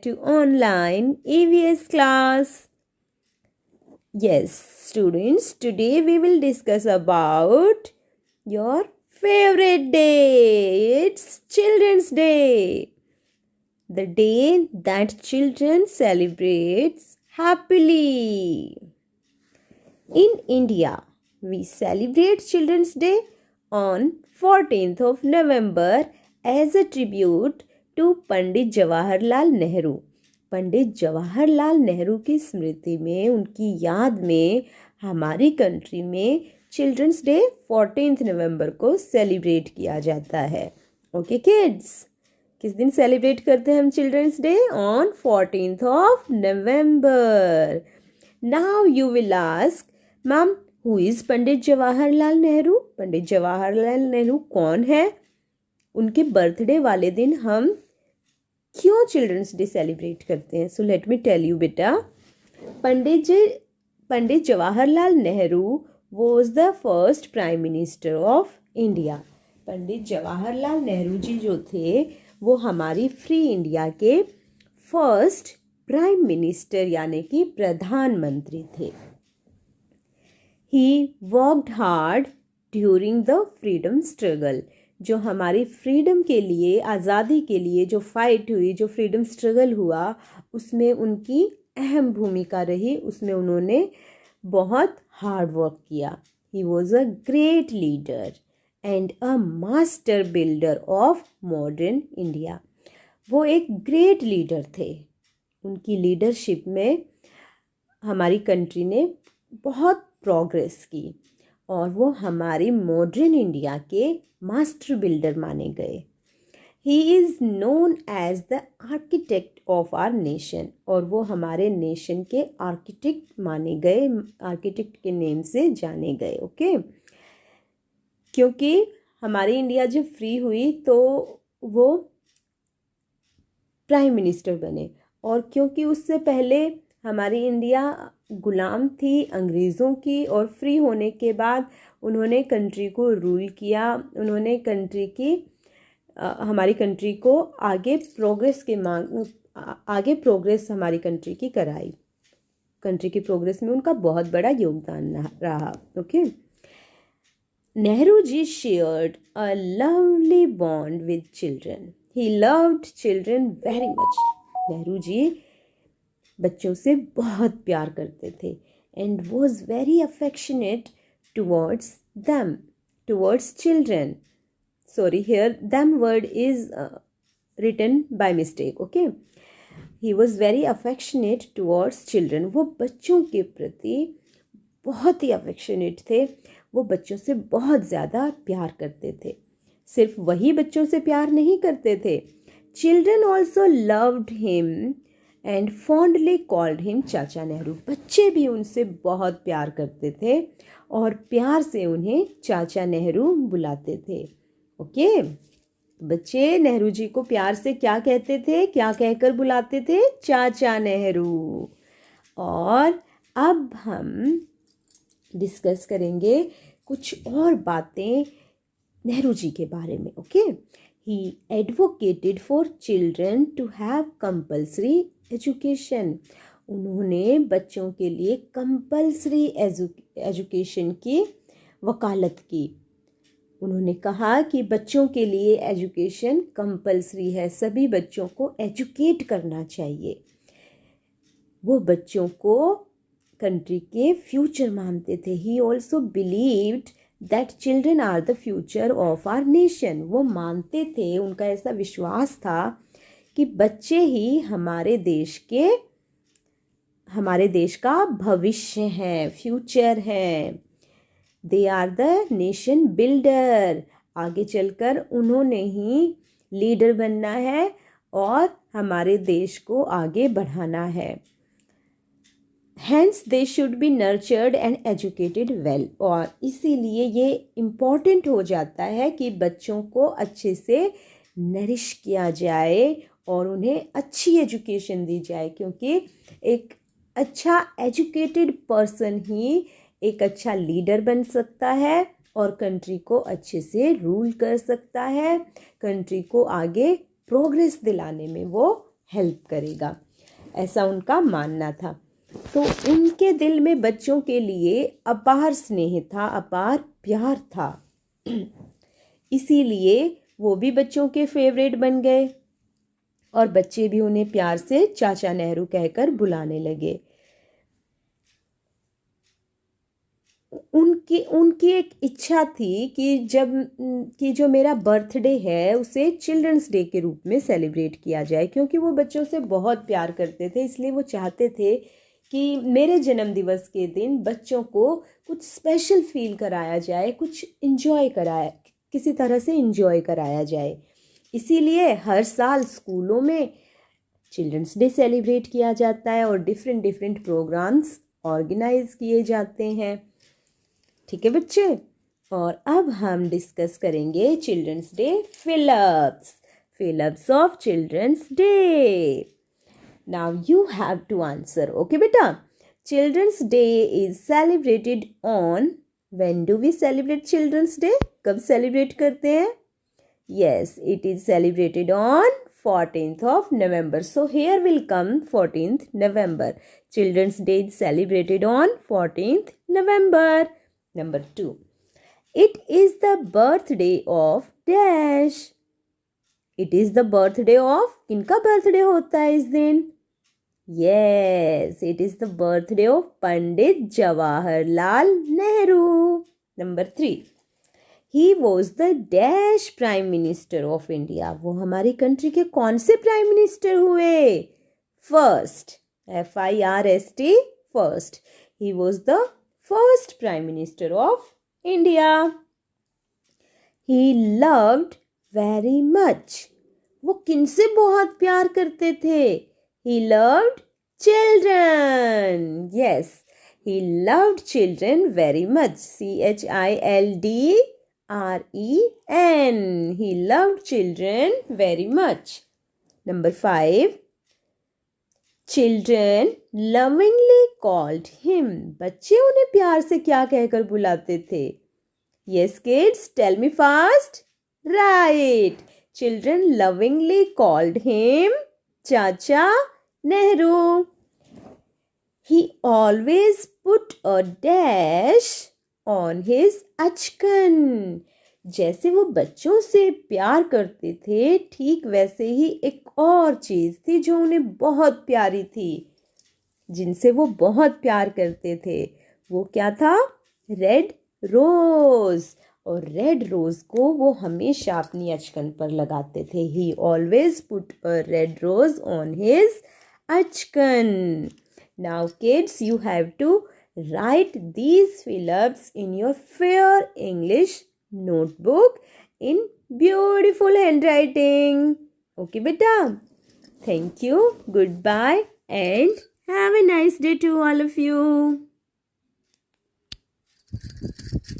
to online EVS class. Yes, students, today we will discuss about your favorite day. It's Children's Day. The day that children celebrates happily. In India, we celebrate Children's Day on 14th of November as a tribute to पंडित जवाहरलाल नेहरू. पंडित जवाहरलाल नेहरू की स्मृति में, उनकी याद में हमारी country में children's day 14th नवंबर को celebrate किया जाता है. ओके किड्स, किस दिन सेलिब्रेट करते हैं हम children's day? On 14th of November. Now you will ask, ma'am, who is Pandit Jawaharlal Nehru? Pandit Jawaharlal Nehru कौन है? उनके बर्थडे वाले दिन हम क्यों चिल्ड्रंस डे सेलिब्रेट करते हैं? So let me tell you बेटा. Pandit Jawaharlal Nehru was the first prime minister of India. Pandit Jawaharlal Nehru ji जो थे वो हमारी फ्री इंडिया के फर्स्ट प्राइम मिनिस्टर यानी कि प्रधानमंत्री थे. He worked hard during the freedom struggle. जो हमारी फ्रीडम के लिए, आज़ादी के लिए जो फाइट हुई, जो फ्रीडम स्ट्रगल हुआ, उसमें उनकी अहम भूमिका रही. उसमें उन्होंने बहुत हार्ड वर्क किया. He was a great leader and a master builder of modern India. वो एक ग्रेट लीडर थे. उनकी लीडरशिप में हमारी कंट्री ने बहुत प्रोग्रेस की और वो हमारी मॉडर्न इंडिया के मास्टर बिल्डर माने गए. He is known as the architect of our nation. और वो हमारे नेशन के आर्किटेक्ट माने गए, आर्किटेक्ट के नेम से जाने गए. ओके, क्योंकि हमारी इंडिया जब फ्री हुई तो वो प्राइम मिनिस्टर बने, और क्योंकि उससे पहले हमारी इंडिया गुलाम थी अंग्रेज़ों की, और फ्री होने के बाद उन्होंने कंट्री को रूल किया. उन्होंने हमारी कंट्री को आगे प्रोग्रेस हमारी कंट्री की कराई. कंट्री की प्रोग्रेस में उनका बहुत बड़ा योगदान रहा. Okay, Nehru ji shared a lovely bond with children. He loved children very much. Nehru ji बच्चों से बहुत प्यार करते थे and was very affectionate towards them, towards children. Sorry, here them word is written by mistake. Okay, he was very affectionate towards children. वो बच्चों के प्रति बहुत ही अफेक्शनेट थे. वो बच्चों से बहुत ज़्यादा प्यार करते थे. सिर्फ वही बच्चों से प्यार नहीं करते थे, children also loved him and fondly called him चाचा नेहरू. बच्चे भी उनसे बहुत प्यार करते थे और प्यार से उन्हें चाचा नेहरू बुलाते थे. ओके, बच्चे नेहरू जी को प्यार से क्या कहते थे, क्या कहकर बुलाते थे? चाचा नेहरू. और अब हम डिस्कस करेंगे कुछ और बातें नेहरू जी के बारे में. Okay, he advocated for children to have compulsory education. उन्होंने बच्चों के लिए कंपल्सरी एजुकेशन की वकालत की. उन्होंने कहा कि बच्चों के लिए एजुकेशन कंपल्सरी है, सभी बच्चों को एजुकेट करना चाहिए. वो बच्चों को कंट्री के फ्यूचर मानते थे. He also believed that children are the future of our nation. वो मानते थे, उनका ऐसा विश्वास था कि बच्चे ही हमारे देश का भविष्य हैं, फ्यूचर हैं. They are the nation builder. आगे चलकर उन्होंने ही लीडर बनना है और हमारे देश को आगे बढ़ाना है. Hence they should be nurtured and educated well. और इसीलिए ये इम्पॉर्टेंट हो जाता है कि बच्चों को अच्छे से नरिश किया जाए और उन्हें अच्छी एजुकेशन दी जाए, क्योंकि एक अच्छा एजुकेटेड पर्सन ही एक अच्छा लीडर बन सकता है और कंट्री को अच्छे से रूल कर सकता है. कंट्री को आगे प्रोग्रेस दिलाने में वो हेल्प करेगा, ऐसा उनका मानना था। तो उनके दिल में बच्चों के लिए अपार स्नेह था, अपार प्यार था। इसीलिए वो भी बच्चों के फेवरेट बन गए और बच्चे भी उन्हें प्यार से चाचा नेहरू कहकर बुलाने लगे। उनकी उनकी एक इच्छा थी कि जो मेरा बर्थडे है उसे चिल्ड्रंस डे के रूप में सेलिब्रेट किया जाए, क्योंकि वो बच्चों से बहुत प्यार करते थे। इसलिए वो चाहते थे कि मेरे जन्मदिवस के दिन बच्चों को कुछ स्पेशल फील कराया जाए, कुछ इन्जॉय कराया, किसी तरह से इन्जॉय कराया जाए। इसीलिए हर साल स्कूलों में चिल्ड्रंस डे सेलिब्रेट किया जाता है और डिफरेंट डिफरेंट प्रोग्राम्स ऑर्गेनाइज किए जाते हैं। ठीक है बच्चे, और अब हम डिस्कस करेंगे children's day fill ups of children's day. Now you have to answer. Okay बेटा, children's day is celebrated on, when do we celebrate children's day? कब सेलिब्रेट करते हैं? Yes, it is celebrated on 14th of November. So here will come 14th November. Children's Day is celebrated on 14th November. Number 2. It is the birthday of dash. It is the birthday of, किनका birthday होता है इस दिन? Yes, it is the birthday of Pandit Jawaharlal Nehru. Number 3. He was the dash prime minister of India. वो हमारी country के कौन से प्राइम मिनिस्टर हुए? First, FIRST, first. He was the first prime minister of India. He loved very much. वो किनसे बहुत प्यार करते थे? ही loved children. Yes, he loved children very much. CHILDREN. He loved children very much. Number 5. Children lovingly called him. बच्चे उन्हें प्यार से क्या कहकर बुलाते थे? Yes kids, tell me fast. Right. Children lovingly called him Chacha Nehru. He always put a dash on his achkan. जैसे वो बच्चों से प्यार करते थे, ठीक वैसे ही एक और चीज़ थी जो उन्हें बहुत प्यारी थी, जिनसे वो बहुत प्यार करते थे। वो क्या था? Red rose. और रेड रोज़ को वो हमेशा अपनी अचकन पर लगाते थे। He always put a red rose on his achkan. Now kids, you have to write these fill-ups in your fair English notebook in beautiful handwriting. Okay, beta? Thank you. Goodbye and have a nice day to all of you.